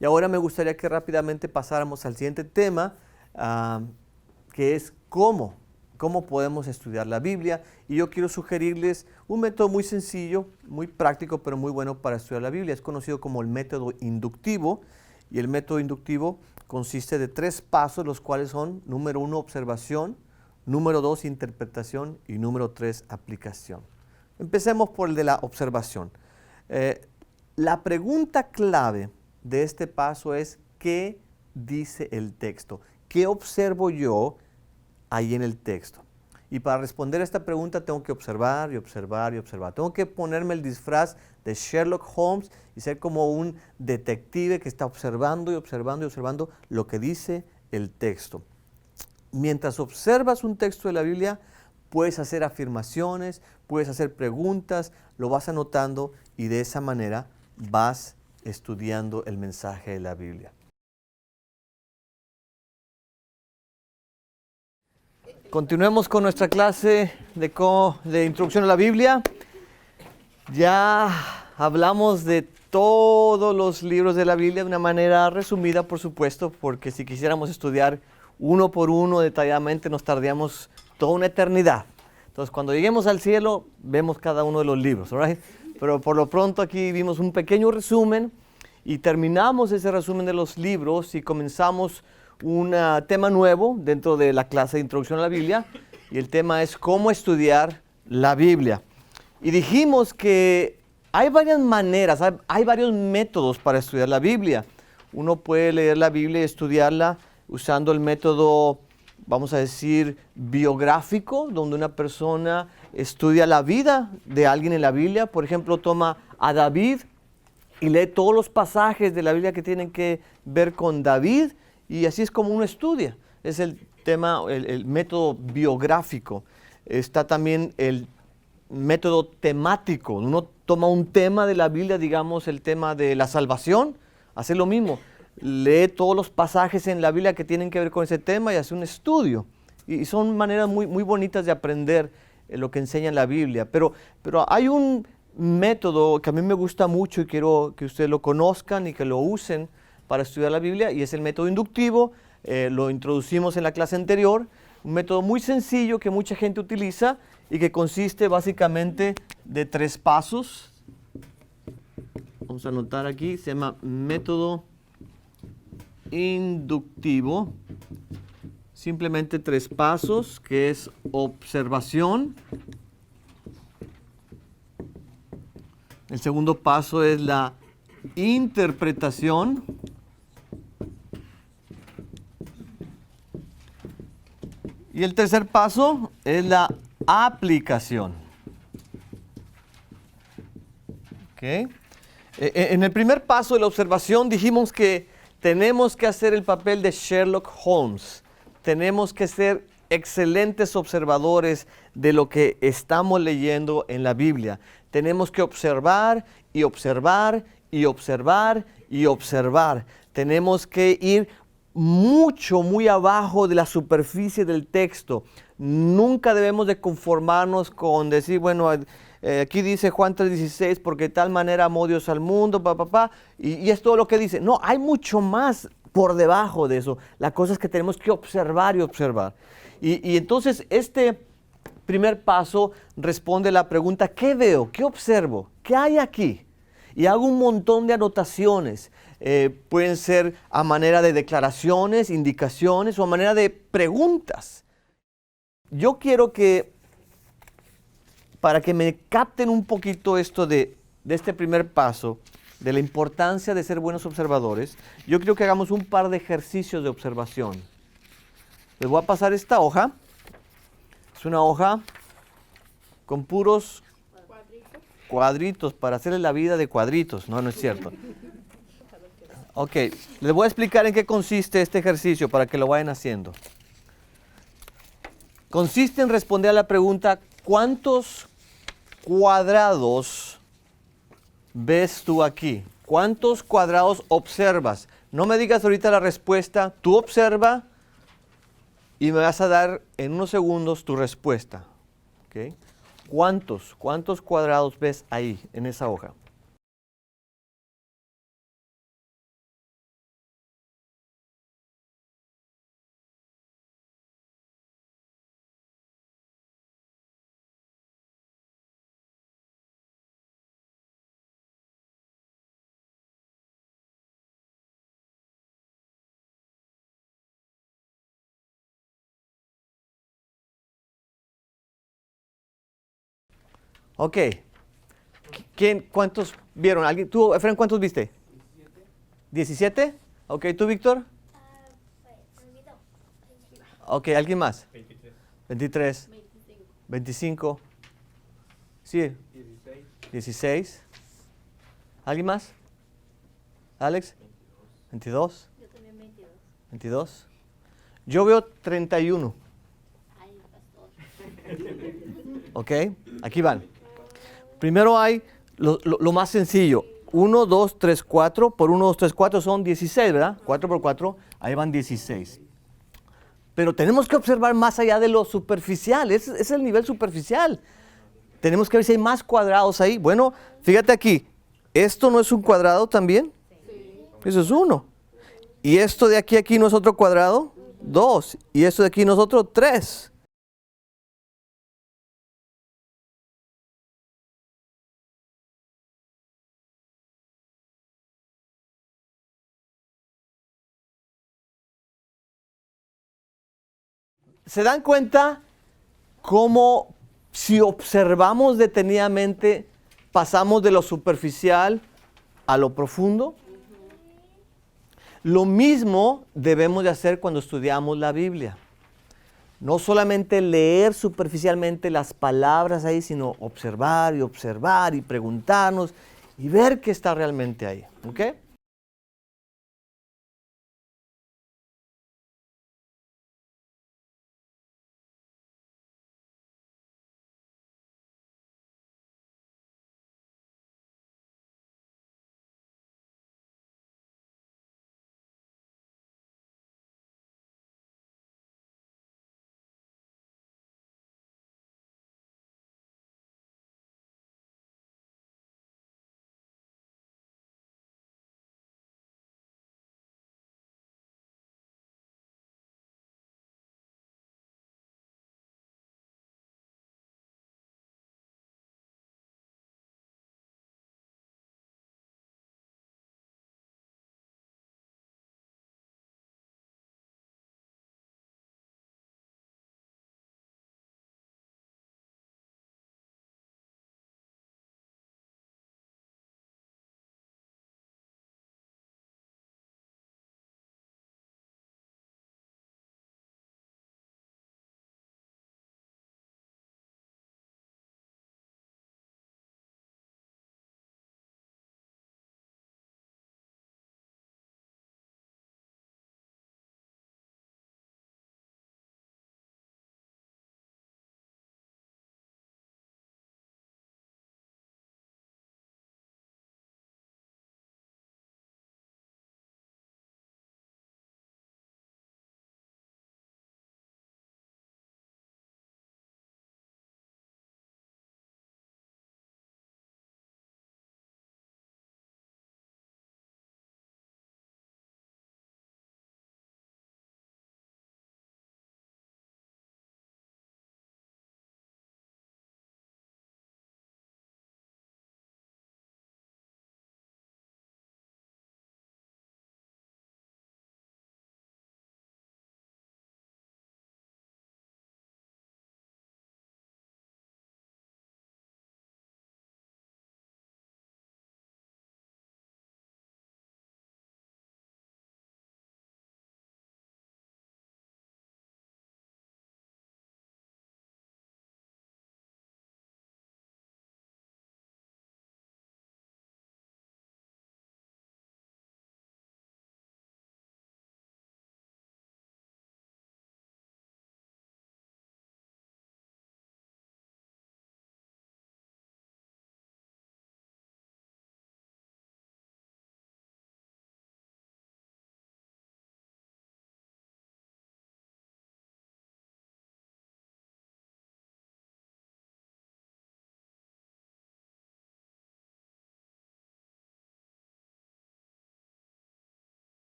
Y ahora me gustaría que rápidamente pasáramos al siguiente tema, que es cómo podemos estudiar la Biblia. Y yo quiero sugerirles un método muy sencillo, muy práctico, pero muy bueno para estudiar la Biblia. Es conocido como el método inductivo. Y el método inductivo consiste de 3 pasos, los cuales son: número 1, observación; número 2, interpretación; y número 3, aplicación. Empecemos por el de la observación. La pregunta clave de este paso es: ¿qué dice el texto? ¿Qué observo yo ahí en el texto? Y para responder a esta pregunta tengo que observar y observar y observar. Tengo que ponerme el disfraz de Sherlock Holmes y ser como un detective que está observando y observando y observando lo que dice el texto. Mientras observas un texto de la Biblia, puedes hacer afirmaciones, puedes hacer preguntas, lo vas anotando y de esa manera vas estudiando el mensaje de la Biblia. Continuemos con nuestra clase de introducción a la Biblia. Ya hablamos de todos los libros de la Biblia de una manera resumida, por supuesto, porque si quisiéramos estudiar uno por uno detalladamente nos tardaríamos toda una eternidad. Entonces, cuando lleguemos al cielo, vemos cada uno de los libros, ¿right? Pero por lo pronto aquí vimos un pequeño resumen y terminamos ese resumen de los libros y comenzamos un tema nuevo dentro de la clase de introducción a la Biblia, y el tema es cómo estudiar la Biblia. Y dijimos que hay varias maneras, hay varios métodos para estudiar la Biblia. Uno puede leer la Biblia y estudiarla usando el método, vamos a decir, biográfico, donde una persona estudia la vida de alguien en la Biblia. Por ejemplo, toma a David y lee todos los pasajes de la Biblia que tienen que ver con David, y así es como uno estudia. Es el tema, el método biográfico. Está también el método temático. Uno toma un tema de la Biblia, digamos el tema de la salvación, hace lo mismo. Lee todos los pasajes en la Biblia que tienen que ver con ese tema y hace un estudio. Y son maneras muy, muy bonitas de aprender lo que enseña la Biblia. Pero hay un método que a mí me gusta mucho y quiero que ustedes lo conozcan y que lo usen para estudiar la Biblia, y es el método inductivo. Lo introducimos en la clase anterior. Un método muy sencillo que mucha gente utiliza y que consiste básicamente de 3 pasos. Vamos a anotar aquí, se llama método inductivo. Simplemente 3 pasos, que es observación. El segundo paso es la interpretación. Y el tercer paso es la aplicación. ¿Okay? En el primer paso de la observación dijimos que tenemos que hacer el papel de Sherlock Holmes. Tenemos que ser excelentes observadores de lo que estamos leyendo en la Biblia. Tenemos que observar y observar y observar y observar. Tenemos que ir muy abajo de la superficie del texto. Nunca debemos de conformarnos con decir, bueno, aquí dice Juan 3:16, porque de tal manera amó Dios al mundo, y es todo lo que dice. No, hay mucho más por debajo de eso. La cosa es que tenemos que observar y observar. Y entonces este primer paso responde a la pregunta: ¿qué veo? ¿Qué observo? ¿Qué hay aquí? Y hago un montón de anotaciones. Pueden ser a manera de declaraciones, indicaciones o a manera de preguntas. Yo quiero que, para que me capten un poquito esto de este primer paso, de la importancia de ser buenos observadores, yo quiero que hagamos un par de ejercicios de observación. Les voy a pasar esta hoja. Es una hoja con puros cuadritos para hacerle la vida de cuadritos. No, no es cierto. Ok, les voy a explicar en qué consiste este ejercicio para que lo vayan haciendo. Consiste en responder a la pregunta: ¿cuántos cuadrados ves tú aquí? ¿Cuántos cuadrados observas? No me digas ahorita la respuesta, tú observa y me vas a dar en unos segundos tu respuesta. ¿Okay? ¿Cuántos cuadrados ves ahí en esa hoja? Ok. ¿Cuántos vieron? ¿Alguien, tú, Efraín, cuántos viste? 17. Ok, ¿tú, Víctor? Ok, ¿alguien más? 23. 25. Sí. 16. ¿Alguien más? ¿Alex? 22. 22. Yo veo 31. Ok, aquí van. Primero hay lo más sencillo. 1, 2, 3, 4. Por 1, 2, 3, 4 son 16, ¿verdad? 4 por 4, ahí van 16. Pero tenemos que observar más allá de lo superficial. Ese es el nivel superficial. Tenemos que ver si hay más cuadrados ahí. Bueno, fíjate aquí. ¿Esto no es un cuadrado también? Sí. Eso es 1. ¿Y esto de aquí a aquí no es otro cuadrado? 2. ¿Y esto de aquí no es otro? 3. ¿Se dan cuenta cómo si observamos detenidamente pasamos de lo superficial a lo profundo? Lo mismo debemos de hacer cuando estudiamos la Biblia. No solamente leer superficialmente las palabras ahí, sino observar y preguntarnos y ver qué está realmente ahí. ¿Ok?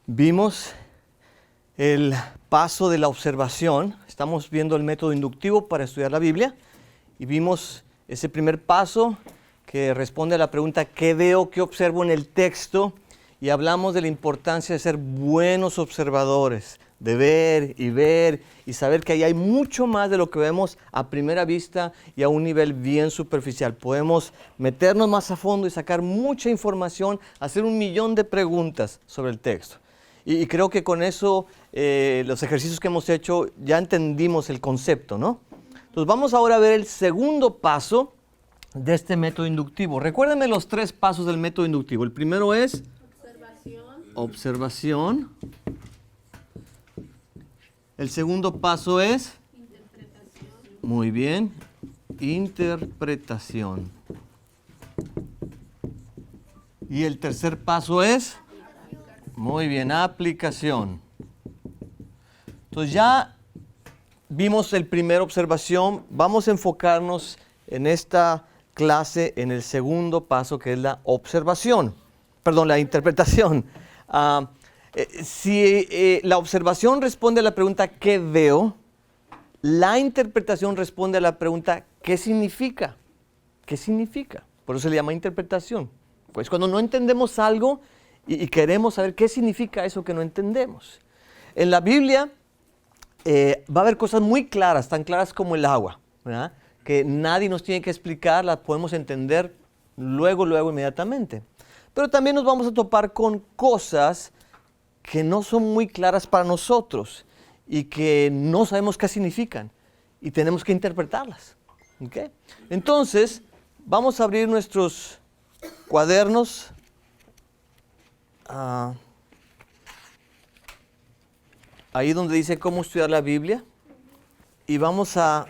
Vimos el paso de la observación. Estamos viendo el método inductivo para estudiar la Biblia. Y vimos ese primer paso que responde a la pregunta ¿qué veo, qué observo en el texto? Y hablamos de la importancia de ser buenos observadores, de ver y saber que ahí hay mucho más de lo que vemos a primera vista y a un nivel bien superficial. Podemos meternos más a fondo y sacar mucha información, hacer 1,000,000 de preguntas sobre el texto. Y creo que con eso, los ejercicios que hemos hecho, ya entendimos el concepto, ¿no? Entonces vamos ahora a ver el segundo paso de este método inductivo. Recuérdenme los 3 pasos del método inductivo. El primero es observación. El segundo paso es interpretación. Muy bien, interpretación. Y el tercer paso es muy bien, aplicación. Entonces ya vimos el primera observación. Vamos a enfocarnos en esta clase en el segundo paso, que es la observación. Perdón, la interpretación. Si la observación responde a la pregunta ¿qué veo?, la interpretación responde a la pregunta ¿qué significa? ¿Qué significa? Por eso se le llama interpretación. Pues cuando no entendemos algo y queremos saber qué significa eso que no entendemos. En la Biblia va a haber cosas muy claras, tan claras como el agua, ¿verdad? Que nadie nos tiene que explicar, las podemos entender luego, inmediatamente. Pero también nos vamos a topar con cosas que no son muy claras para nosotros y que no sabemos qué significan y tenemos que interpretarlas. ¿Okay? Entonces, vamos a abrir nuestros cuadernos. Ahí donde dice cómo estudiar la Biblia, y vamos a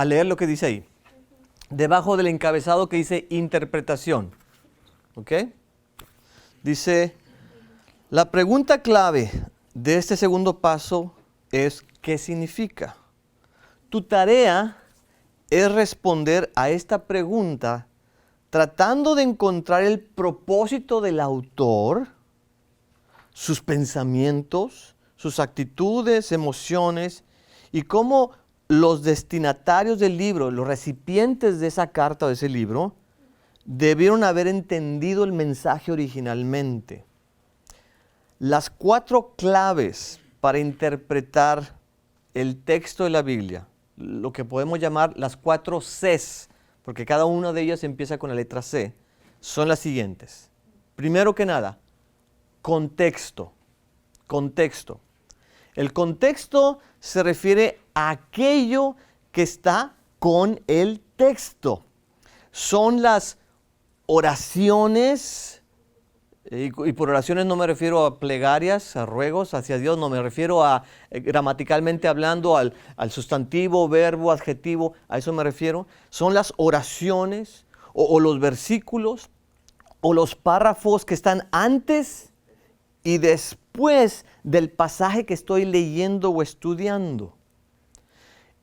leer lo que dice ahí. Debajo del encabezado que dice interpretación. ¿Ok? Dice, la pregunta clave de este segundo paso es ¿qué significa? Tu tarea es responder a esta pregunta tratando de encontrar el propósito del autor, sus pensamientos, sus actitudes, emociones y cómo los destinatarios del libro, los recipientes de esa carta o de ese libro, debieron haber entendido el mensaje originalmente. Las 4 claves para interpretar el texto de la Biblia, lo que podemos llamar las 4 Cs, porque cada una de ellas empieza con la letra C, son las siguientes. Primero que nada, contexto. Contexto. El contexto se refiere a aquello que está con el texto. Son las oraciones, y por oraciones no me refiero a plegarias, a ruegos hacia Dios, no me refiero a, gramaticalmente hablando, al sustantivo, verbo, adjetivo, a eso me refiero. Son las oraciones o los versículos o los párrafos que están antes y después del pasaje que estoy leyendo o estudiando.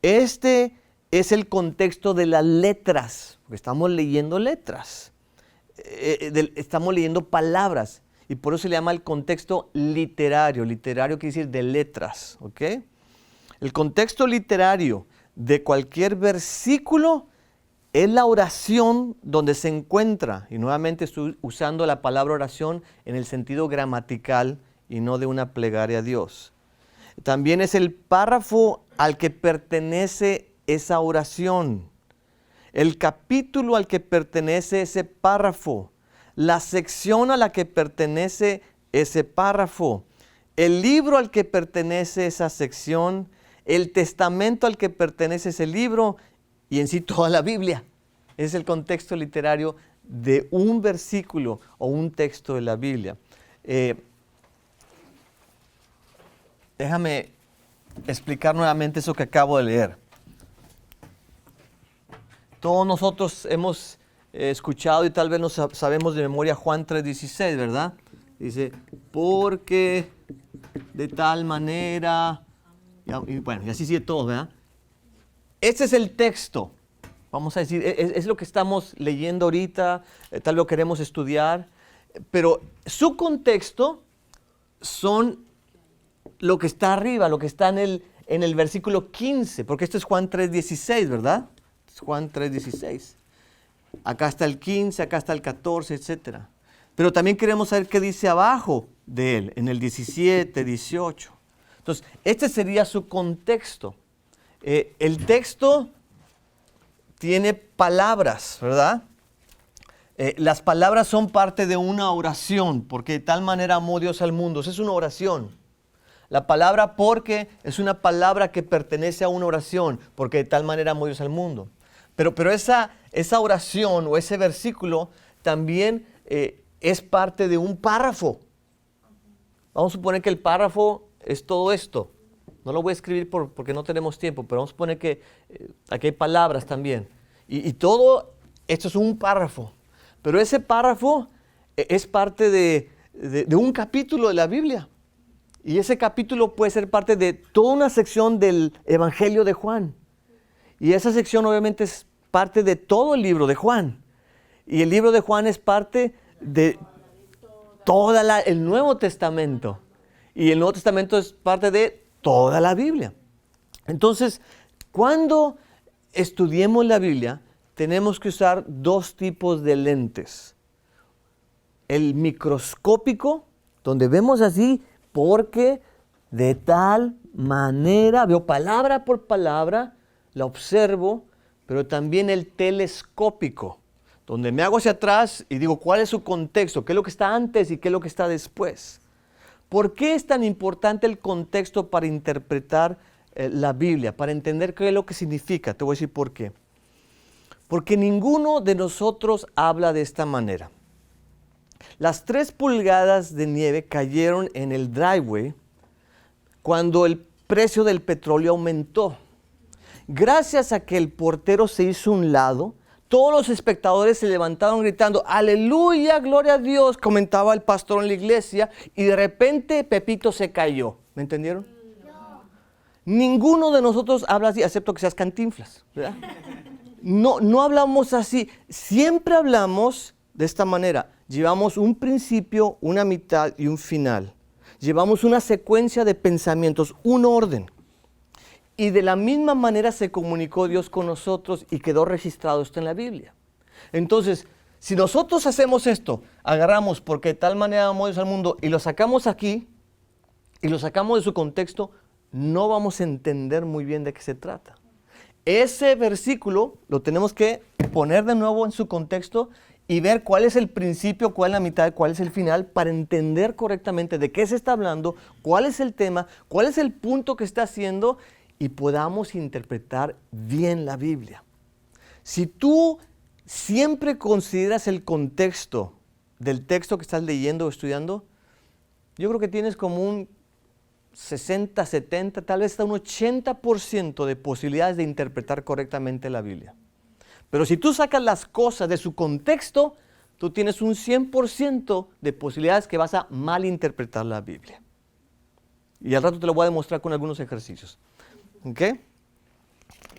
Este es el contexto de las letras, porque estamos leyendo letras. Estamos leyendo palabras y por eso se le llama el contexto literario. Literario quiere decir de letras, ¿ok? El contexto literario de cualquier versículo es la oración donde se encuentra, y nuevamente estoy usando la palabra oración en el sentido gramatical y no de una plegaria a Dios. También es el párrafo al que pertenece esa oración, el capítulo al que pertenece ese párrafo, la sección a la que pertenece ese párrafo, el libro al que pertenece esa sección, el testamento al que pertenece ese libro y en sí toda la Biblia. Es el contexto literario de un versículo o un texto de la Biblia. Déjame explicar nuevamente eso que acabo de leer. Todos nosotros hemos escuchado y tal vez no sabemos de memoria Juan 3:16, ¿verdad? Dice, porque de tal manera, y bueno, y así sigue todo, ¿verdad? Este es el texto, vamos a decir, es lo que estamos leyendo ahorita, tal vez lo queremos estudiar, pero su contexto son lo que está arriba, lo que está en el versículo 15, porque esto es Juan 3:16, ¿verdad? Es Juan 3:16. Acá está el 15, acá está el 14, etc. Pero también queremos saber qué dice abajo de él, en el 17, 18. Entonces, este sería su contexto. El texto tiene palabras, ¿verdad? Las palabras son parte de una oración, porque de tal manera amó Dios al mundo. Esa es una oración. La palabra porque es una palabra que pertenece a una oración, porque de tal manera amó Dios al mundo. Pero esa oración o ese versículo también es parte de un párrafo. Vamos a suponer que el párrafo es todo esto. No lo voy a escribir porque no tenemos tiempo, pero vamos a suponer que aquí hay palabras también. Y todo esto es un párrafo. Pero ese párrafo es parte de un capítulo de la Biblia. Y ese capítulo puede ser parte de toda una sección del Evangelio de Juan. Y esa sección obviamente es parte de todo el libro de Juan. Y el libro de Juan es parte de todo el Nuevo Testamento. Y el Nuevo Testamento es parte de toda la Biblia. Entonces, cuando estudiemos la Biblia, tenemos que usar dos tipos de lentes. El microscópico, donde vemos así, porque de tal manera, veo palabra por palabra, la observo, pero también el telescópico, donde me hago hacia atrás y digo cuál es su contexto, qué es lo que está antes y qué es lo que está después. ¿Por qué es tan importante el contexto para interpretar la Biblia, para entender qué es lo que significa? Te voy a decir por qué. Porque ninguno de nosotros habla de esta manera. Las 3 pulgadas de nieve cayeron en el driveway cuando el precio del petróleo aumentó. Gracias a que el portero se hizo a un lado, todos los espectadores se levantaron gritando, aleluya, gloria a Dios, comentaba el pastor en la iglesia, y de repente Pepito se cayó. ¿Me entendieron? No. Ninguno de nosotros habla así, excepto que seas Cantinflas, ¿verdad? No hablamos así, siempre hablamos de esta manera. Llevamos un principio, una mitad y un final. Llevamos una secuencia de pensamientos, un orden. Y de la misma manera se comunicó Dios con nosotros y quedó registrado esto en la Biblia. Entonces, si nosotros hacemos esto, agarramos porque de tal manera amó Dios al mundo y lo sacamos aquí y lo sacamos de su contexto, no vamos a entender muy bien de qué se trata. Ese versículo lo tenemos que poner de nuevo en su contexto y ver cuál es el principio, cuál es la mitad, cuál es el final, para entender correctamente de qué se está hablando, cuál es el tema, cuál es el punto que está haciendo y podamos interpretar bien la Biblia. Si tú siempre consideras el contexto del texto que estás leyendo o estudiando, yo creo que tienes como un 60, 70, tal vez hasta un 80% de posibilidades de interpretar correctamente la Biblia. Pero si tú sacas las cosas de su contexto, tú tienes un 100% de posibilidades que vas a malinterpretar la Biblia. Y al rato te lo voy a demostrar con algunos ejercicios. ¿Ok?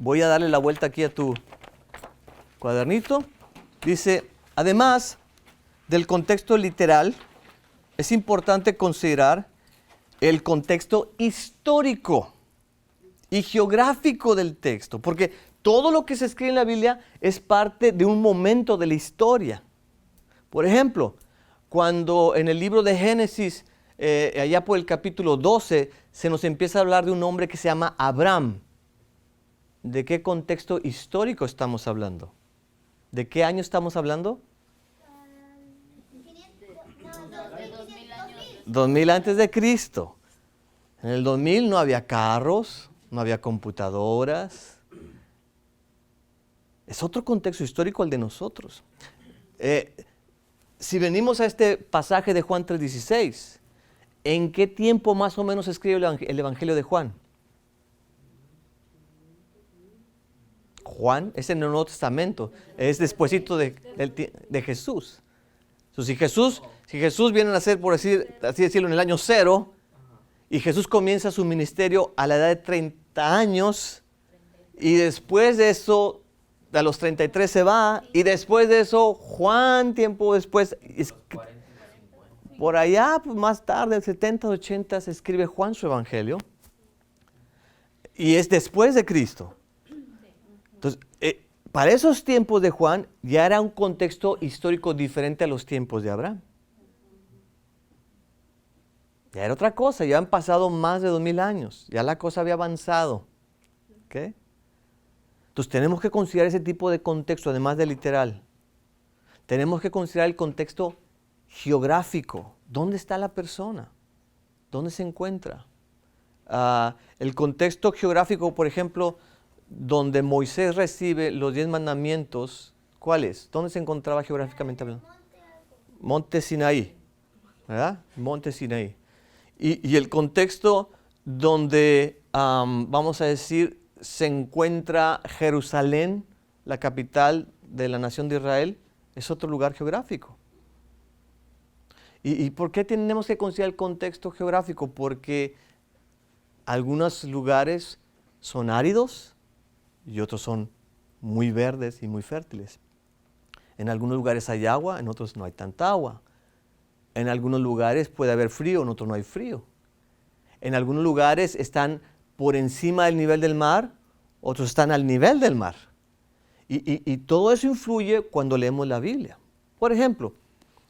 Voy a darle la vuelta aquí a tu cuadernito. Dice, además del contexto literal, es importante considerar el contexto histórico y geográfico del texto, porque todo lo que se escribe en la Biblia es parte de un momento de la historia. Por ejemplo, cuando en el libro de Génesis, allá por el capítulo 12, se nos empieza a hablar de un hombre que se llama Abraham. ¿De qué contexto histórico estamos hablando? ¿De qué año estamos hablando? 2000 antes de Cristo. En el 2000 no había carros, no había computadoras. Es otro contexto histórico al de nosotros. Si venimos a este pasaje de Juan 3:16, ¿en qué tiempo más o menos se escribe el Evangelio de Juan? Juan es en el Nuevo Testamento, es despuesito de Jesús. Entonces, si Jesús viene a nacer, por así decirlo, en el año 0, y Jesús comienza su ministerio a la edad de 30 años, y después de eso, a los 33 se va, y después de eso, Juan, tiempo después, Por allá, pues, más tarde, en 70, 80, se escribe Juan su evangelio. Y es después de Cristo. Entonces, para esos tiempos de Juan ya era un contexto histórico diferente a los tiempos de Abraham. Ya era otra cosa, ya han pasado más de 2000 años, ya la cosa había avanzado. ¿Okay? Entonces tenemos que considerar ese tipo de contexto, además de literal. Tenemos que considerar el contexto geográfico. ¿Dónde está la persona? ¿Dónde se encuentra? El contexto geográfico, por ejemplo, donde Moisés recibe los 10 mandamientos, ¿cuál es? ¿Dónde se encontraba geográficamente hablando? Monte Sinaí, ¿verdad? Monte Sinaí. Y el contexto donde, vamos a decir, se encuentra Jerusalén, la capital de la nación de Israel, es otro lugar geográfico. ¿Y por qué tenemos que considerar el contexto geográfico? Porque algunos lugares son áridos y otros son muy verdes y muy fértiles. En algunos lugares hay agua, en otros no hay tanta agua. En algunos lugares puede haber frío, en otros no hay frío. En algunos lugares están por encima del nivel del mar, otros están al nivel del mar. Y todo eso influye cuando leemos la Biblia. Por ejemplo,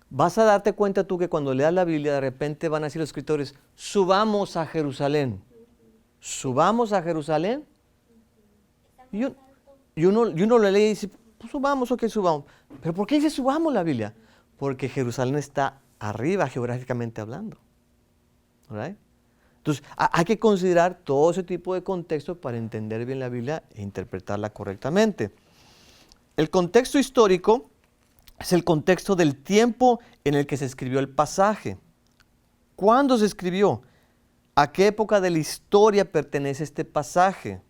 vas a darte cuenta tú que cuando leas la Biblia, de repente van a decir los escritores, subamos a Jerusalén. ¿Subamos a Jerusalén? Y uno lo lee y dice, pues subamos, ok, subamos. ¿Pero por qué dice subamos la Biblia? Porque Jerusalén está arriba geográficamente hablando. ¿Right? Entonces, hay que considerar todo ese tipo de contexto para entender bien la Biblia e interpretarla correctamente. El contexto histórico es el contexto del tiempo en el que se escribió el pasaje. ¿Cuándo se escribió? ¿A qué época de la historia pertenece este pasaje?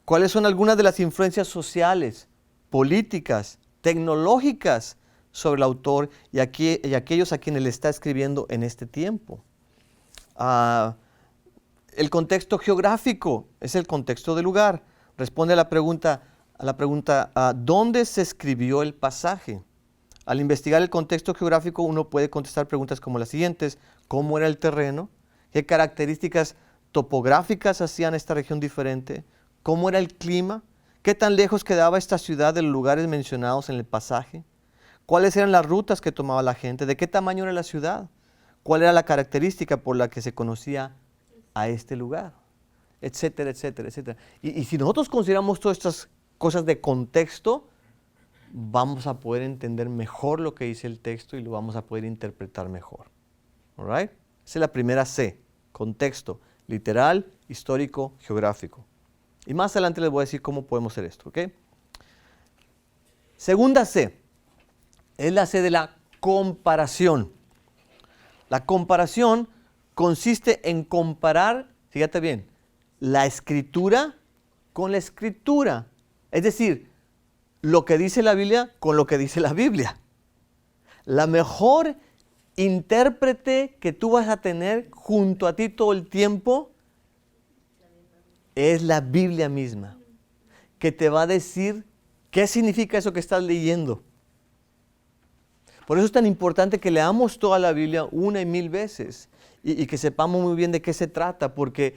¿Cuáles son algunas de las influencias sociales, políticas, tecnológicas sobre el autor y aquellos a quienes le está escribiendo en este tiempo? El contexto geográfico es el contexto del lugar. Responde a la pregunta, ¿dónde se escribió el pasaje? Al investigar el contexto geográfico uno puede contestar preguntas como las siguientes. ¿Cómo era el terreno? ¿Qué características topográficas hacían esta región diferente? ¿Cómo era el clima? ¿Qué tan lejos quedaba esta ciudad de los lugares mencionados en el pasaje? ¿Cuáles eran las rutas que tomaba la gente? ¿De qué tamaño era la ciudad? ¿Cuál era la característica por la que se conocía a este lugar? Etcétera, etcétera, etcétera. Y si nosotros consideramos todas estas cosas de contexto, vamos a poder entender mejor lo que dice el texto y lo vamos a poder interpretar mejor. All right? Esa es la primera C, contexto, literal, histórico, geográfico. Y más adelante les voy a decir cómo podemos hacer esto, ¿ok? Segunda C, es la C de la comparación. La comparación consiste en comparar, fíjate bien, la escritura con la escritura. Es decir, lo que dice la Biblia con lo que dice la Biblia. La mejor intérprete que tú vas a tener junto a ti todo el tiempo es la Biblia misma, que te va a decir qué significa eso que estás leyendo. Por eso es tan importante que leamos toda la Biblia una y mil veces y que sepamos muy bien de qué se trata, porque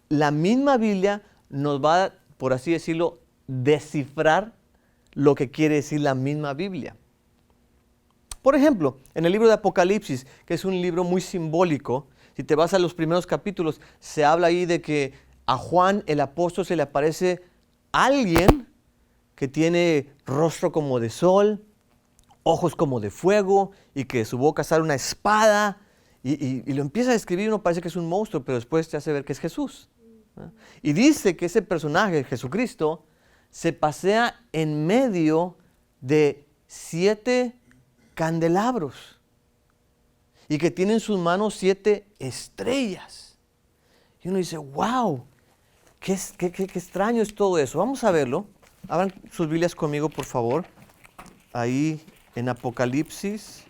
la misma Biblia nos va, por así decirlo, descifrar lo que quiere decir la misma Biblia. Por ejemplo, en el libro de Apocalipsis, que es un libro muy simbólico, si te vas a los primeros capítulos, se habla ahí de que a Juan el apóstol se le aparece alguien que tiene rostro como de sol, ojos como de fuego y que de su boca sale una espada y lo empieza a describir y uno parece que es un monstruo, pero después te hace ver que es Jesús. ¿No? Y dice que ese personaje, Jesucristo, se pasea en medio de 7 candelabros y que tiene en sus manos 7 estrellas. Y uno dice, wow, qué extraño es todo eso. Vamos a verlo. Abran sus Biblias conmigo, por favor. Ahí en Apocalipsis.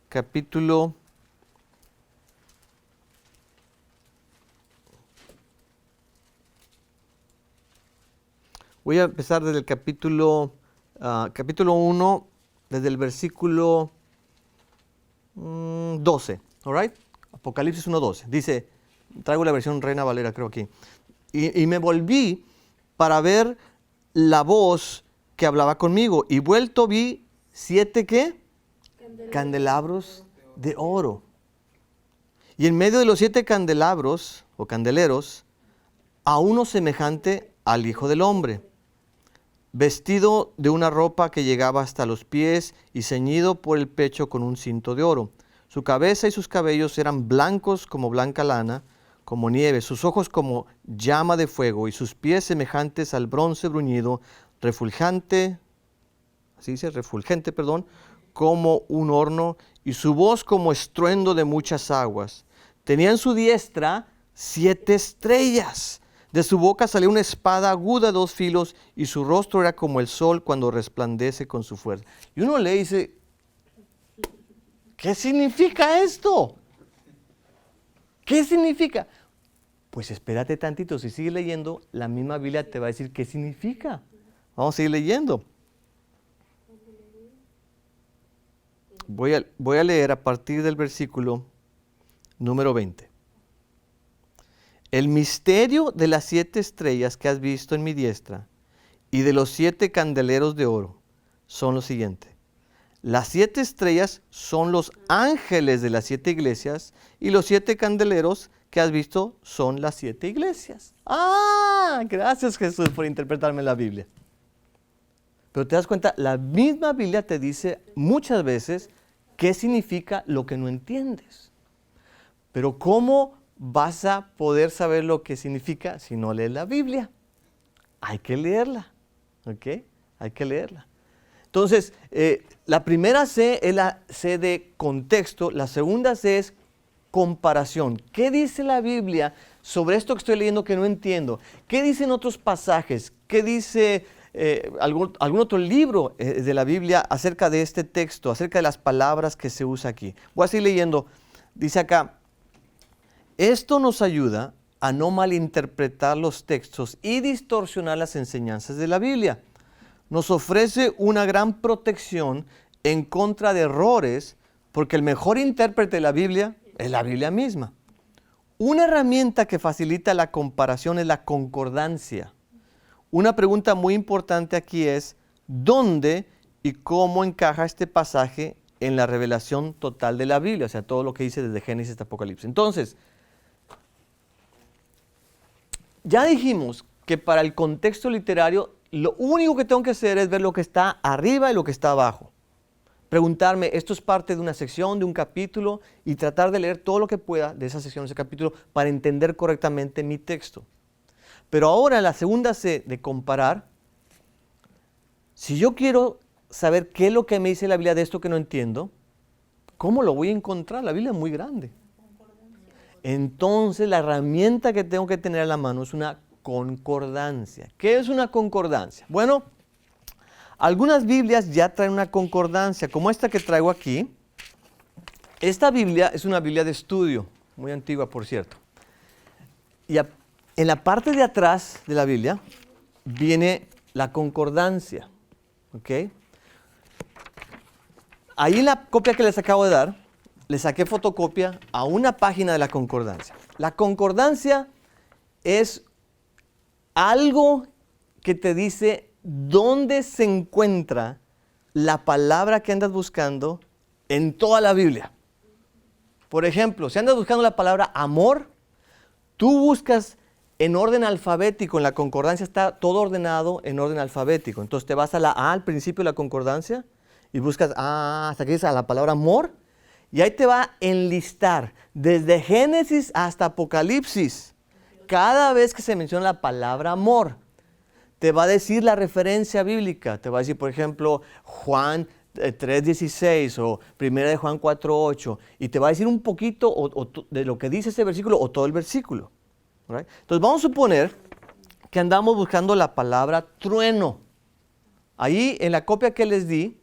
Capítulo 'Voy a empezar desde el capítulo capítulo 1, desde el versículo 12. All right? Apocalipsis 1:12. Dice, traigo la versión Reina Valera, creo aquí. Y me volví para ver la voz que hablaba conmigo. Y vuelto vi 7, ¿qué? Candelabros de oro. Y en medio de los 7 candelabros, o candeleros, a uno semejante al Hijo del Hombre, vestido de una ropa que llegaba hasta los pies y ceñido por el pecho con un cinto de oro. Su cabeza y sus cabellos eran blancos como blanca lana, como nieve, sus ojos como llama de fuego y sus pies semejantes al bronce bruñido, refulgente, como un horno, y su voz como estruendo de muchas aguas. Tenía en su diestra 7 estrellas. De su boca salía una espada aguda de 2 filos, y su rostro era como el sol cuando resplandece con su fuerza. Y uno le dice, ¿qué significa esto? ¿Qué significa? Pues espérate tantito, si sigues leyendo, la misma Biblia te va a decir qué significa. Vamos a seguir leyendo. Voy a leer a partir del versículo número 20. El misterio de las 7 estrellas que has visto en mi diestra y de los 7 candeleros de oro son lo siguiente. Las 7 estrellas son los ángeles de las 7 iglesias y los 7 candeleros que has visto son las 7 iglesias. Gracias Jesús por interpretarme la Biblia. Pero te das cuenta, la misma Biblia te dice muchas veces qué significa lo que no entiendes. Pero ¿cómo vas a poder saber lo que significa si no lees la Biblia? Hay que leerla, ¿ok? Hay que leerla. Entonces, la primera C es la C de contexto, la segunda C es comparación. ¿Qué dice la Biblia sobre esto que estoy leyendo que no entiendo? ¿Qué dicen otros pasajes? ¿Qué dice algún otro libro de la Biblia acerca de este texto, acerca de las palabras que se usa aquí? Voy a seguir leyendo. Dice acá, esto nos ayuda a no malinterpretar los textos y distorsionar las enseñanzas de la Biblia. Nos ofrece una gran protección en contra de errores, porque el mejor intérprete de la Biblia es la Biblia misma. Una herramienta que facilita la comparación es la concordancia. Una pregunta muy importante aquí es, ¿dónde y cómo encaja este pasaje en la revelación total de la Biblia? O sea, todo lo que dice desde Génesis hasta Apocalipsis. Entonces, ya dijimos que para el contexto literario, lo único que tengo que hacer es ver lo que está arriba y lo que está abajo. Preguntarme, esto es parte de una sección, de un capítulo, y tratar de leer todo lo que pueda de esa sección, de ese capítulo, para entender correctamente mi texto. Pero ahora la segunda C de comparar, si yo quiero saber qué es lo que me dice la Biblia de esto que no entiendo, ¿cómo lo voy a encontrar? La Biblia es muy grande. Entonces la herramienta que tengo que tener a la mano es una concordancia. ¿Qué es una concordancia? Bueno, algunas Biblias ya traen una concordancia, como esta que traigo aquí. Esta Biblia es una Biblia de estudio, muy antigua por cierto. Y en la parte de atrás de la Biblia viene la concordancia. ¿Ok? Ahí en la copia que les acabo de dar, le saqué fotocopia a una página de la concordancia. La concordancia es algo que te dice dónde se encuentra la palabra que andas buscando en toda la Biblia. Por ejemplo, si andas buscando la palabra amor, tú buscas en orden alfabético, en la concordancia está todo ordenado en orden alfabético. Entonces te vas a la A al principio de la concordancia y buscas hasta que dices a la palabra amor. Y ahí te va a enlistar desde Génesis hasta Apocalipsis. Cada vez que se menciona la palabra amor, te va a decir la referencia bíblica. Te va a decir, por ejemplo, Juan 3:16 o 1 de Juan 4:8. Y te va a decir un poquito de lo que dice ese versículo o todo el versículo. ¿Right? Entonces vamos a suponer que andamos buscando la palabra trueno. Ahí en la copia que les di,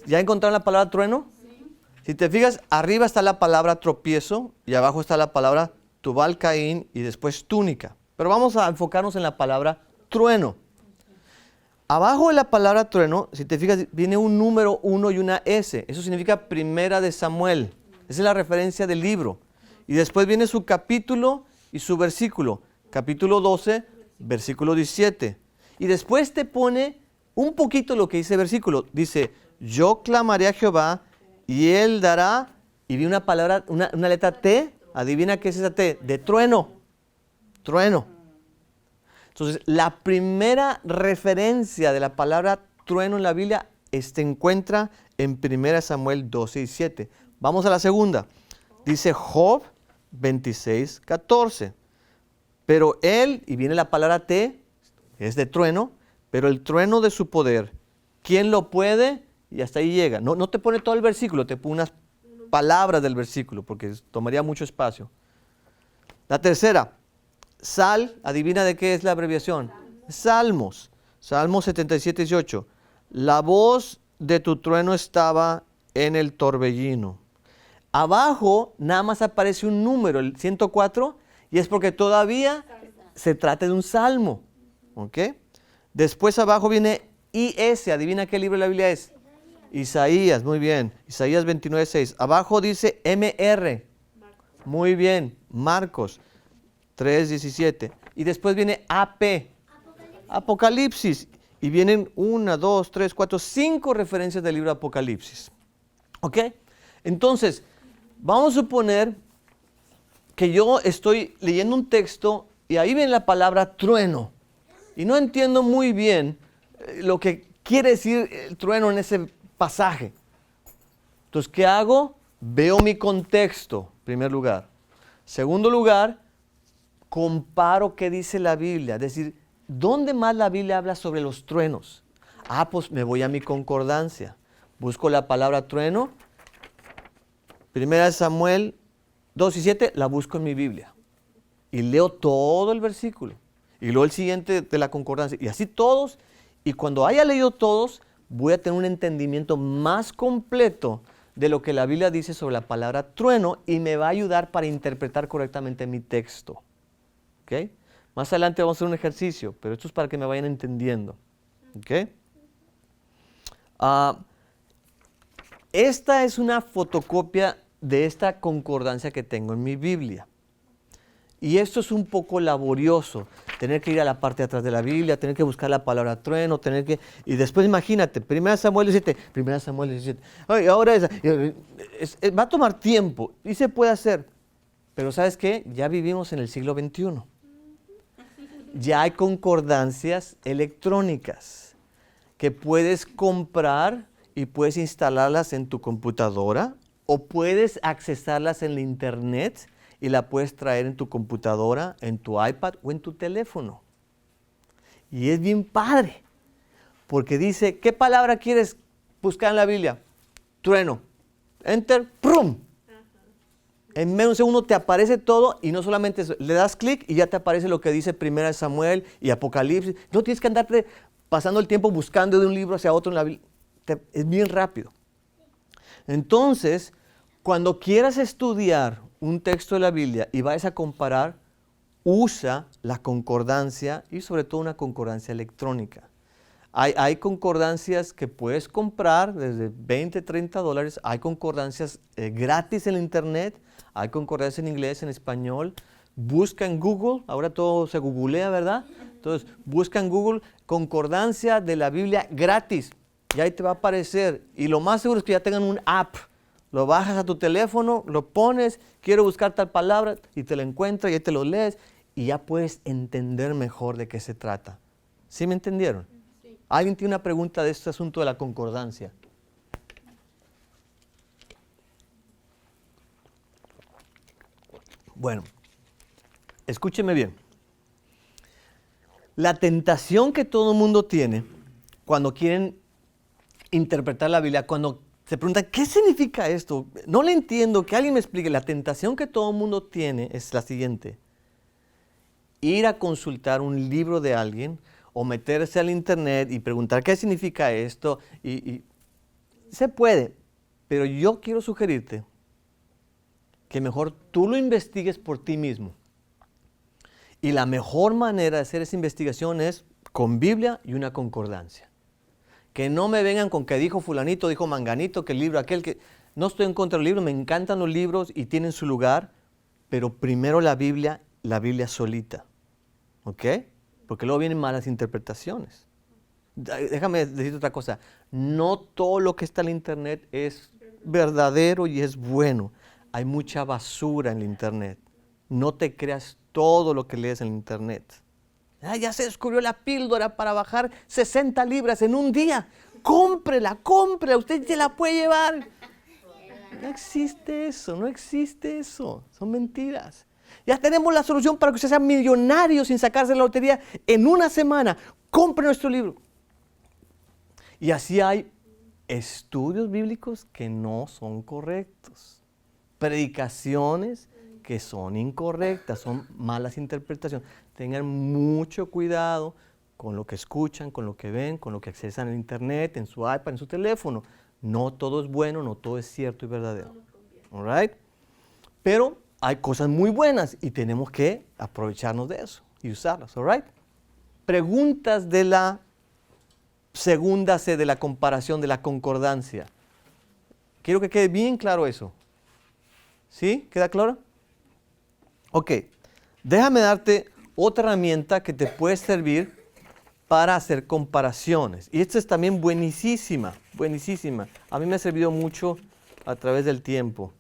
¿ya encontraron la palabra trueno? Si te fijas, arriba está la palabra tropiezo y abajo está la palabra Tubal Caín y después túnica. Pero vamos a enfocarnos en la palabra trueno. Abajo de la palabra trueno, si te fijas, viene un número 1 y una S. Eso significa Primera de Samuel. Esa es la referencia del libro. Y después viene su capítulo y su versículo. Capítulo 12, versículo 17. Y después te pone un poquito lo que dice el versículo. Dice, yo clamaré a Jehová y Él dará, y vi una palabra, una letra T. Adivina qué es esa T. De trueno. Trueno. Entonces, la primera referencia de la palabra trueno en la Biblia se encuentra en 1 Samuel 12 y 7. Vamos a la segunda. Dice Job 26, 14. Pero él, y viene la palabra T, es de trueno, pero el trueno de su poder, ¿quién lo puede? Y hasta ahí llega. No te pone todo el versículo, te pone unas palabras del versículo, porque tomaría mucho espacio. La tercera, Sal, adivina de qué es la abreviación. Salmos. Salmos 77, 18. La voz de tu trueno estaba en el torbellino. Abajo nada más aparece un número, el 104, y es porque todavía se trata de un salmo. ¿Ok? Después abajo viene IS, adivina qué libro de la Biblia es. Isaías, muy bien. Isaías 29, 6. Abajo dice MR. Muy bien. Marcos 3:17. Y después viene AP. Apocalipsis. Y vienen 1, 2, 3, 4, 5 referencias del libro de Apocalipsis. ¿Ok? Entonces, vamos a suponer que yo estoy leyendo un texto y ahí viene la palabra trueno. Y no entiendo muy bien lo que quiere decir el trueno en ese pasaje. Entonces, ¿qué hago? Veo mi contexto, en primer lugar. Segundo lugar, comparo qué dice la Biblia. Es decir, ¿dónde más la Biblia habla sobre los truenos? Pues me voy a mi concordancia. Busco la palabra trueno. 1 Samuel 2 y 7, la busco en mi Biblia. Y leo todo el versículo. Y luego el siguiente de la concordancia. Y así todos. Y cuando haya leído todos, voy a tener un entendimiento más completo de lo que la Biblia dice sobre la palabra trueno y me va a ayudar para interpretar correctamente mi texto. ¿Ok? Más adelante vamos a hacer un ejercicio, pero esto es para que me vayan entendiendo. ¿Ok? Esta es una fotocopia de esta concordancia que tengo en mi Biblia. Y esto es un poco laborioso, tener que ir a la parte de atrás de la Biblia, tener que buscar la palabra trueno, y después imagínate, 1 Samuel 17, 1 Samuel 17, ahora va a tomar tiempo, y se puede hacer, pero ¿sabes qué? Ya vivimos en el siglo XXI. Ya hay concordancias electrónicas que puedes comprar y puedes instalarlas en tu computadora o puedes accesarlas en la internet y la puedes traer en tu computadora, en tu iPad o en tu teléfono. Y es bien padre, porque dice, ¿qué palabra quieres buscar en la Biblia? Trueno. Enter, ¡prum! En menos de un segundo te aparece todo y no solamente eso, le das clic y ya te aparece lo que dice 1 Samuel y Apocalipsis. No tienes que andarte pasando el tiempo buscando de un libro hacia otro en la Biblia. Es bien rápido. Entonces, cuando quieras estudiar un texto de la Biblia y vayas a comparar, usa la concordancia y sobre todo una concordancia electrónica. Hay concordancias que puedes comprar desde $20, $30. Hay concordancias gratis en la internet. Hay concordancias en inglés, en español. Busca en Google. Ahora todo se googlea, ¿verdad? Entonces, busca en Google concordancia de la Biblia gratis. Y ahí te va a aparecer. Y lo más seguro es que ya tengan un app. Lo bajas a tu teléfono, lo pones, quiero buscar tal palabra y te lo encuentras y ahí te lo lees y ya puedes entender mejor de qué se trata. ¿Sí me entendieron? Sí. ¿Alguien tiene una pregunta de este asunto de la concordancia? Bueno, escúcheme bien. La tentación que todo mundo tiene cuando quieren interpretar la Biblia, cuando se preguntan, ¿qué significa esto? No le entiendo, que alguien me explique. La tentación que todo mundo tiene es la siguiente. Ir a consultar un libro de alguien o meterse al internet y preguntar qué significa esto. Y se puede, pero yo quiero sugerirte que mejor tú lo investigues por ti mismo. Y la mejor manera de hacer esa investigación es con Biblia y una concordancia. Que no me vengan con que dijo fulanito, dijo manganito, que el libro aquel, que no estoy en contra del libro, me encantan los libros y tienen su lugar, pero primero la Biblia solita, ¿ok? Porque luego vienen malas interpretaciones. Déjame decirte otra cosa, no todo lo que está en el internet es verdadero y es bueno. Hay mucha basura en el internet. No te creas todo lo que lees en el internet. Ya se descubrió la píldora para bajar 60 libras en un día. Cómprela, usted se la puede llevar. No existe eso, no existe eso. Son mentiras. Ya tenemos la solución para que usted sea millonario sin sacarse la lotería en una semana. Compre nuestro libro. Y así hay estudios bíblicos que no son correctos. Predicaciones que son incorrectas, son malas interpretaciones. Tengan mucho cuidado con lo que escuchan, con lo que ven, con lo que accesan en internet, en su iPad, en su teléfono. No todo es bueno, no todo es cierto y verdadero. All right? Pero hay cosas muy buenas y tenemos que aprovecharnos de eso y usarlas. All right? Preguntas de la segunda C, de la comparación, de la concordancia. Quiero que quede bien claro eso. ¿Sí? ¿Queda claro? Ok. Déjame darte otra herramienta que te puede servir para hacer comparaciones. Y esta es también buenísima, buenísima. A mí me ha servido mucho a través del tiempo.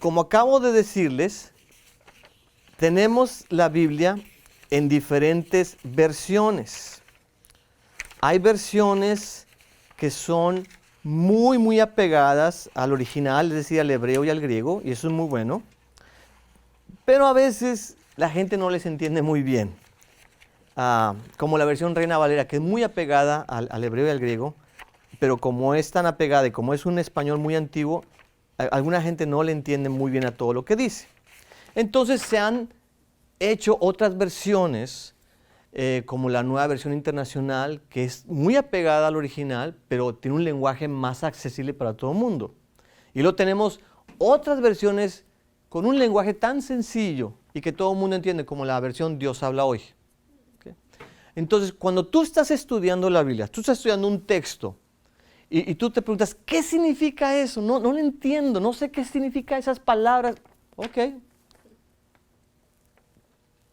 Como acabo de decirles, tenemos la Biblia en diferentes versiones. Hay versiones que son muy, muy apegadas al original, es decir, al hebreo y al griego, y eso es muy bueno. Pero a veces la gente no les entiende muy bien. Como la versión Reina Valera, que es muy apegada al hebreo y al griego, pero como es tan apegada y como es un español muy antiguo, alguna gente no le entiende muy bien a todo lo que dice. Entonces se han hecho otras versiones, como la nueva versión internacional, que es muy apegada al original, pero tiene un lenguaje más accesible para todo el mundo. Y luego tenemos otras versiones con un lenguaje tan sencillo y que todo el mundo entiende, como la versión Dios habla hoy. ¿Okay? Entonces, cuando tú estás estudiando la Biblia, tú estás estudiando un texto, y tú te preguntas, ¿qué significa eso? No lo entiendo, no sé qué significa esas palabras. Ok.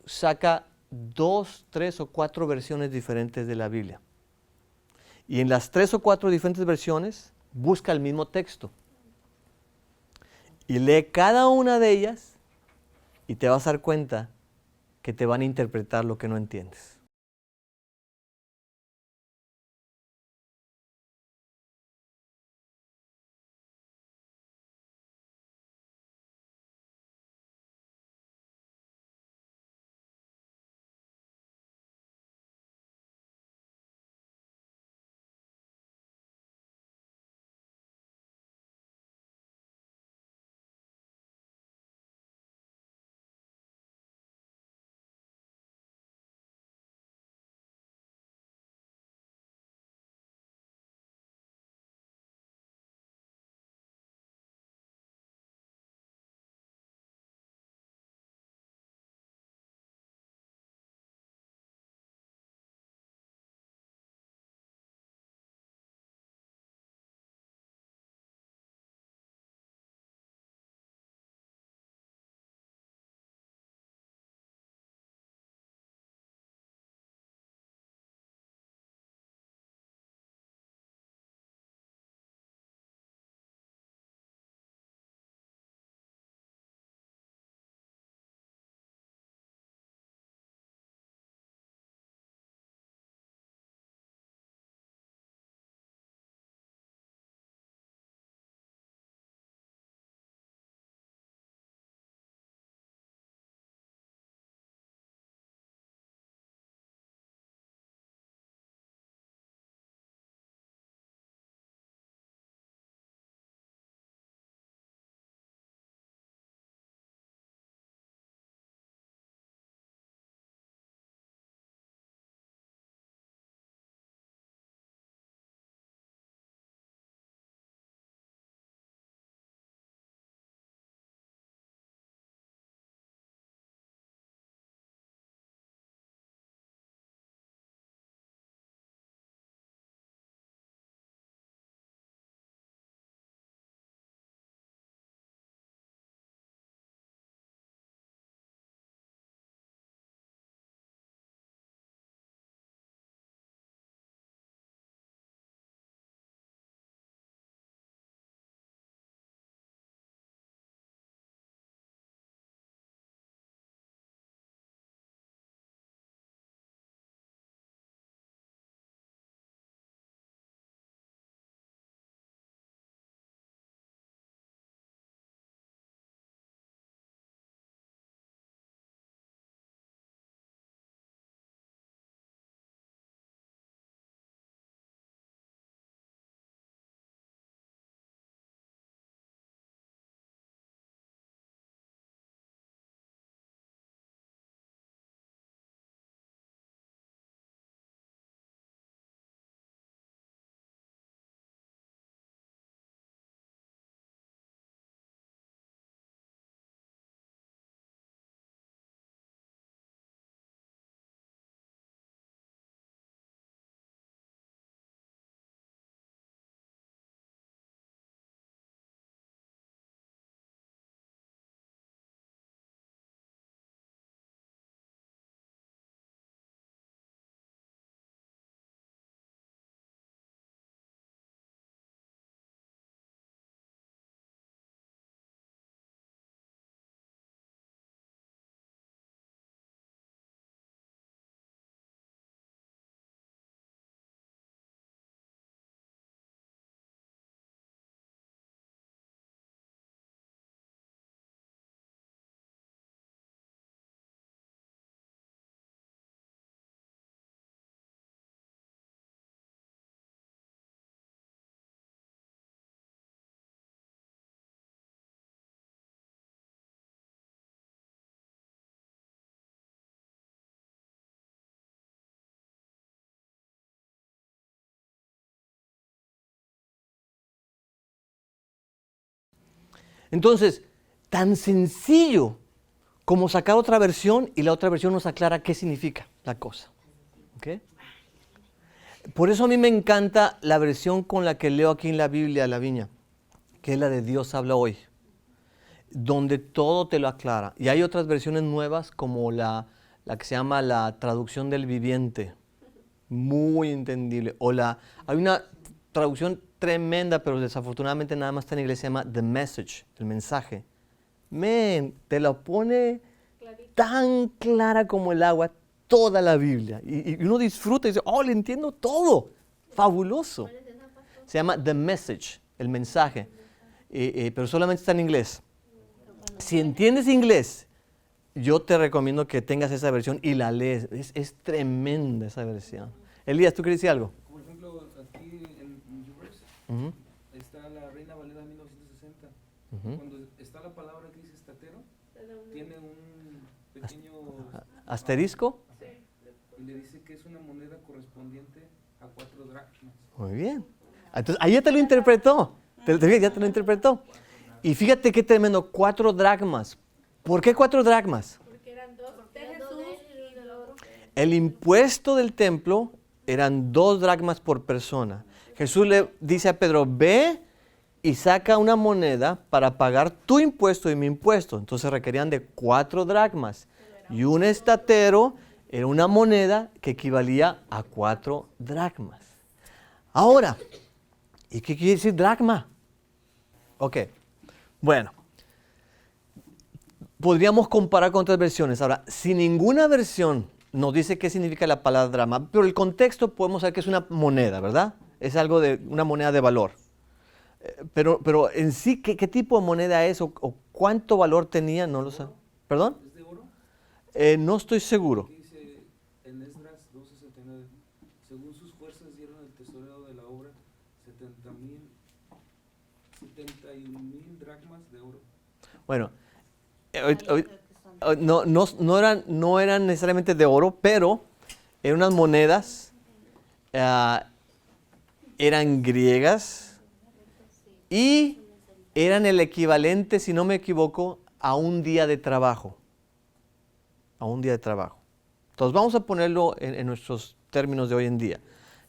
Saca 2, 3 o 4 versiones diferentes de la Biblia. Y en las 3 o 4 diferentes versiones, busca el mismo texto. Y lee cada una de ellas y te vas a dar cuenta que te van a interpretar lo que no entiendes. Entonces, tan sencillo como sacar otra versión y la otra versión nos aclara qué significa la cosa. ¿Okay? Por eso a mí me encanta la versión con la que leo aquí en la Biblia, la Viña, que es la de Dios habla hoy, donde todo te lo aclara. Y hay otras versiones nuevas como la que se llama la traducción del viviente, muy entendible. Hay una traducción tremenda, pero desafortunadamente nada más está en inglés, se llama The Message, el mensaje. Te lo pone tan clara como el agua toda la Biblia. Y uno disfruta y dice, le entiendo todo. Fabuloso. Se llama The Message, el mensaje. Pero solamente está en inglés. Si entiendes inglés, yo te recomiendo que tengas esa versión y la lees. Es tremenda esa versión. Elías, ¿tú quieres decir algo? Por ejemplo, aquí en YouVersion está la Reina Valera 1960. Cuando está la palabra que dice estatero, tiene un pequeño ¿Asterisco? Sí. Y le dice que es una moneda correspondiente a 4 dracmas. Muy bien. Entonces, ahí ya te lo interpretó. Ya te lo interpretó. Y fíjate qué tremendo, 4 dracmas. ¿Por qué 4 dracmas? Porque eran dos de Jesús y del oro. El impuesto del templo eran 2 dracmas por persona. Jesús le dice a Pedro, ve y saca una moneda para pagar tu impuesto y mi impuesto. Entonces requerían de 4 dracmas. Y un estatero era una moneda que equivalía a 4 dracmas. Ahora, ¿y qué quiere decir dracma? Ok, bueno. Podríamos comparar con otras versiones. Ahora, si ninguna versión nos dice qué significa la palabra dracma, pero el contexto podemos saber que es una moneda, ¿verdad? Es algo de una moneda de valor. Pero en sí, ¿qué tipo de moneda es o cuánto valor tenía? No lo sé. ¿Perdón? ¿Es de oro? No estoy seguro. Aquí dice en Esdras 2:69, según sus fuerzas dieron al tesorero de la obra 71,000 dracmas de oro. Bueno, no eran necesariamente de oro, pero eran unas monedas, eran griegas y eran el equivalente, si no me equivoco, a un día de trabajo. A un día de trabajo. Entonces vamos a ponerlo en nuestros términos de hoy en día.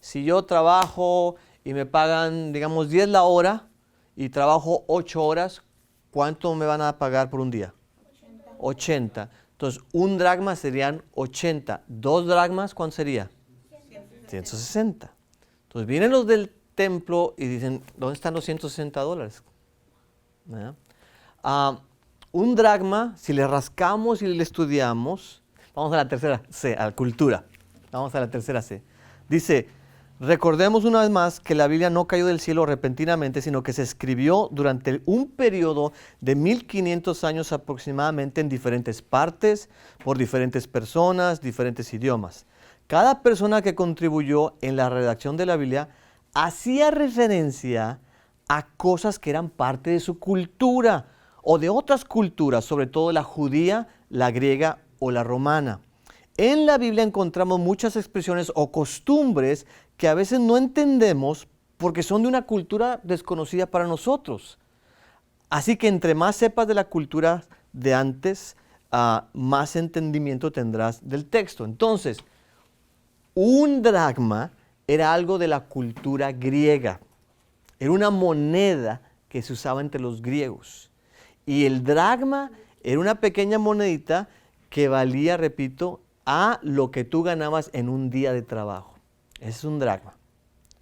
Si yo trabajo y me pagan, digamos, 10 la hora y trabajo 8 horas, ¿cuánto me van a pagar por un día? 80. Entonces, un dracma serían 80. 2 dracmas, ¿cuánto sería? 160. Entonces, vienen los del templo y dicen, ¿dónde están los $160? Un dracma, si le rascamos y le estudiamos, vamos a la tercera C, a la cultura. Vamos a la tercera C. Dice, recordemos una vez más que la Biblia no cayó del cielo repentinamente, sino que se escribió durante un periodo de 1500 años aproximadamente en diferentes partes, por diferentes personas, diferentes idiomas. Cada persona que contribuyó en la redacción de la Biblia hacía referencia a cosas que eran parte de su cultura o de otras culturas, sobre todo la judía, la griega o la romana. En la Biblia encontramos muchas expresiones o costumbres que a veces no entendemos porque son de una cultura desconocida para nosotros. Así que entre más sepas de la cultura de antes, más entendimiento tendrás del texto. Entonces, un dracma era algo de la cultura griega. Era una moneda que se usaba entre los griegos. Y el dracma era una pequeña monedita que valía, repito, a lo que tú ganabas en un día de trabajo. Ese es un dracma.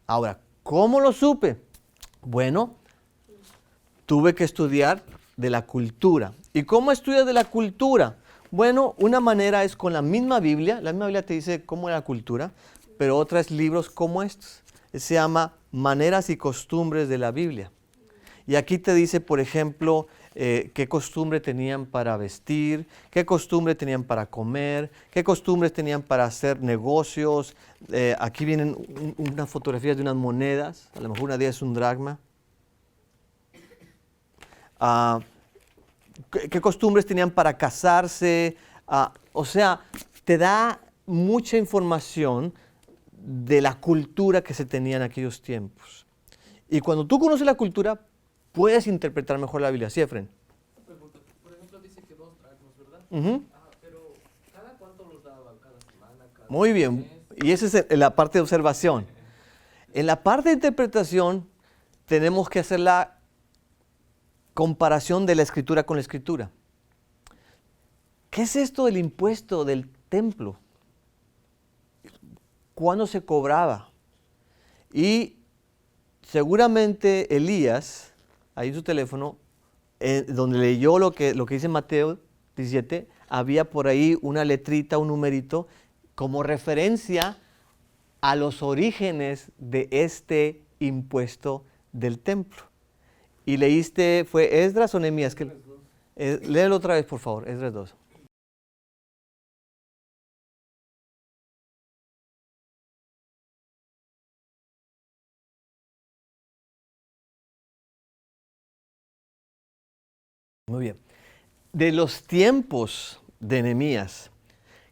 Ahora, ¿cómo lo supe? Bueno, tuve que estudiar de la cultura. ¿Y cómo estudias de la cultura? Bueno, una manera es con la misma Biblia. La misma Biblia te dice cómo es la cultura, pero otra es libros como estos. Se llama Maneras y Costumbres de la Biblia. Y aquí te dice, por ejemplo, qué costumbre tenían para vestir, qué costumbre tenían para comer, qué costumbres tenían para hacer negocios. Aquí vienen unas fotografías de unas monedas, a lo mejor una de ellas es un dracma. ¿Qué costumbres tenían para casarse? O sea, te da mucha información de la cultura que se tenía en aquellos tiempos. Y cuando tú conoces la cultura, puedes interpretar mejor la Biblia. ¿Sí, Efren? Pregunta, por ejemplo, dice que 2 dracmas, ¿verdad? Ujú. Pero ¿cada cuánto los daba? ¿Cada semana? ¿Cada Muy bien. mes? Y esa es la parte de observación. En la parte de interpretación tenemos que hacer la comparación de la escritura con la escritura. ¿Qué es esto del impuesto del templo? ¿Cuándo se cobraba? Y seguramente Elías, ahí en su teléfono, donde leyó lo que dice Mateo 17, había por ahí una letrita, un numerito, como referencia a los orígenes de este impuesto del templo. Y leíste, ¿fue Esdras o Nehemías? Léelo otra vez, por favor, Esdras 2. Muy bien. De los tiempos de Nehemías,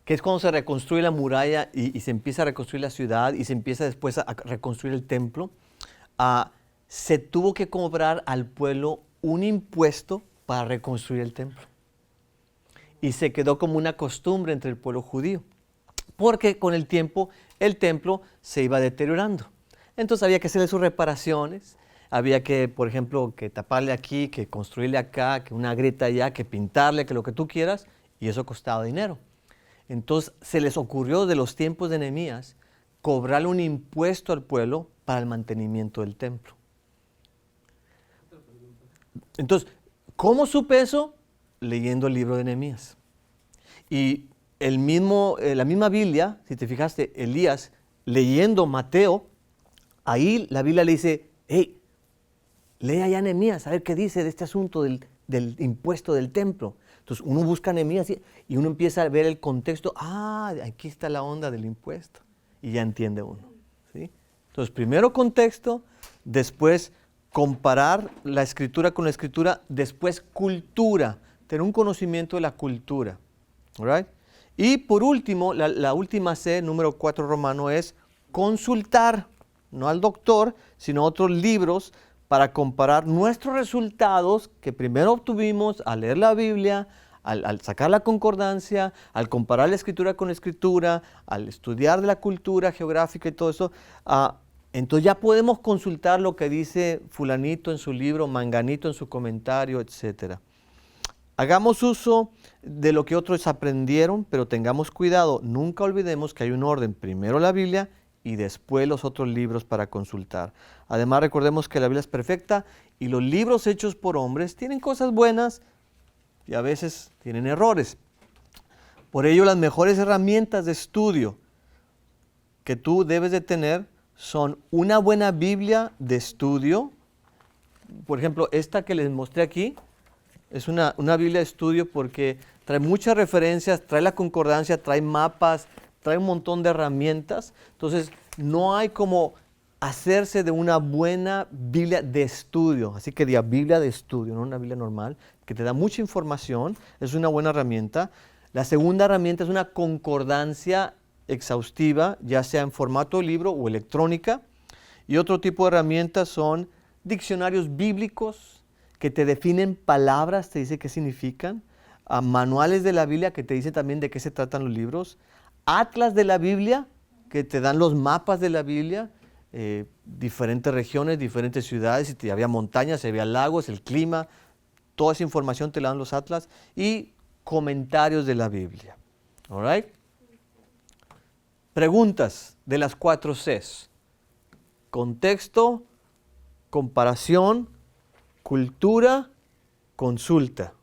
que es cuando se reconstruye la muralla y se empieza a reconstruir la ciudad y se empieza después a reconstruir el templo, se tuvo que cobrar al pueblo un impuesto para reconstruir el templo. Y se quedó como una costumbre entre el pueblo judío, porque con el tiempo el templo se iba deteriorando. Entonces había que hacerle sus reparaciones, había que, por ejemplo, que taparle aquí, que construirle acá, que una grieta allá, que pintarle, que lo que tú quieras, y eso costaba dinero. Entonces se les ocurrió de los tiempos de Nehemías cobrarle un impuesto al pueblo para el mantenimiento del templo. Entonces, ¿cómo supe eso? Leyendo el libro de Nehemías. Y la misma Biblia, si te fijaste, Elías leyendo Mateo, ahí la Biblia le dice, hey, lee allá Nehemías, a ver qué dice de este asunto del impuesto del templo. Entonces uno busca Nehemías y uno empieza a ver el contexto, aquí está la onda del impuesto, y ya entiende uno, ¿sí? Entonces primero contexto, después comparar la escritura con la escritura, después cultura, tener un conocimiento de la cultura. Right? Y por último, la última C, número 4 romano, es consultar, no al doctor, sino a otros libros para comparar nuestros resultados que primero obtuvimos al leer la Biblia, al sacar la concordancia, al comparar la escritura con la escritura, al estudiar de la cultura geográfica y todo eso. Entonces ya podemos consultar lo que dice fulanito en su libro, manganito en su comentario, etc. Hagamos uso de lo que otros aprendieron, pero tengamos cuidado. Nunca olvidemos que hay un orden. Primero la Biblia y después los otros libros para consultar. Además, recordemos que la Biblia es perfecta y los libros hechos por hombres tienen cosas buenas y a veces tienen errores. Por ello, las mejores herramientas de estudio que tú debes de tener son una buena Biblia de estudio. Por ejemplo, esta que les mostré aquí es una Biblia de estudio porque trae muchas referencias, trae la concordancia, trae mapas, trae un montón de herramientas. Entonces, no hay como hacerse de una buena Biblia de estudio. Así que diga Biblia de estudio, no una Biblia normal, que te da mucha información, es una buena herramienta. La segunda herramienta es una concordancia exhaustiva, ya sea en formato libro o electrónica. Y otro tipo de herramientas son diccionarios bíblicos que te definen palabras, te dice qué significan. Manuales de la Biblia que te dicen también de qué se tratan los libros. Atlas de la Biblia que te dan los mapas de la Biblia, diferentes regiones, diferentes ciudades, si había montañas, si había lagos, el clima, toda esa información te la dan los atlas. Y comentarios de la Biblia. All right? Preguntas de las 4 Cs. Contexto, comparación, cultura, consulta.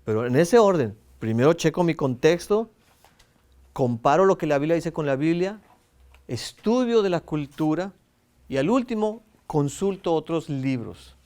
Pero en ese orden. Primero checo mi contexto, comparo lo que la Biblia dice con la Biblia, estudio de la cultura y al último consulto otros libros.